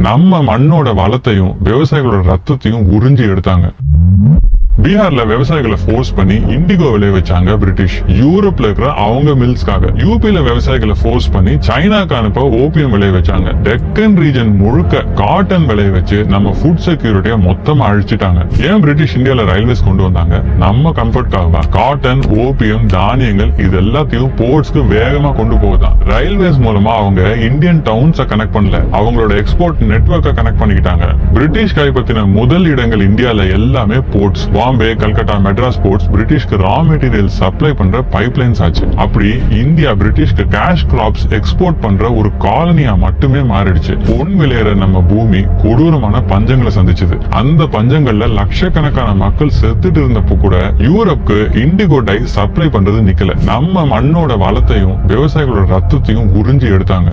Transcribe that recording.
நம்ம மண்ணோட வளத்தையும் விவசாயிகளோட ரத்தத்தையும் உறிஞ்சி எடுத்தாங்க. பீகார்ல விவசாயிகளை ஃபோர்ஸ் பண்ணி இண்டிகோ விளைய வச்சாங்க பிரிட்டிஷ். யூரோப்ல இருக்கிற அவங்க மில்ஸ்க்காக. யூபில விவசாயிகளை ஃபோர்ஸ் பண்ணி சைனாக்கு அனுப்ப ஓபியம் விளைய வச்சாங்க. டெக்கன் ரீஜன் முழுக்க காட்டன் விளைய வச்சு நம்ம ஃபுட் செக்யூரிட்டியை மொத்தமா அழிச்சிட்டாங்க. ஏன் பிரிட்டிஷ் இந்தியால ரயில்வேஸ் கொண்டு வந்தாங்க? நம்ம கம்ஃபர்ட்காக. காட்டன், ஓபியம், தானியங்கள் இது எல்லாத்தையும் போர்ட்ஸ்க்கு வேகமா கொண்டு போகுதான். ரயில்வேஸ் மூலமா அவங்க இந்தியன் டவுன்ஸை கனெக்ட் பண்ணல, அவங்களோட எக்ஸ்போர்ட் நெட்வொர்க்கை கனெக்ட் பண்ணிக்கிட்டாங்க. பிரிட்டிஷ் கைப்பற்றின முதல் இடங்கள் இந்தியால எல்லாமே போர்ட்ஸ். பாம்பே, கல்கட்டா, மெட்ராஸ் போர்ட்ஸ் பிரிட்டிஷ்க்கு ரா மெட்டீரியல் சப்ளை பண்ற பைப்லைன்ஸ் ஆச்சு. அப்படி இந்தியா பிரிட்டிஷ்க்கு கேஷ் கிராப்ஸ் எக்ஸ்போர்ட் பண்ற ஒரு காலனியா மட்டுமே மாறிடுச்சு. பொன் விளையிற நம்ம பூமி கொடூரமான பஞ்சங்களை சந்திச்சது. அந்த பஞ்சங்கள்ல லட்சக்கணக்கான மக்கள் செத்துட்டு இருந்தப்போ கூட யூரோப்க்கு இண்டிகோ டை சப்ளை பண்றது நிக்கல. நம்ம மண்ணோட வளத்தையும் விவசாயிகளோட ரத்தத்தையும் உறிஞ்சி எடுத்தாங்க.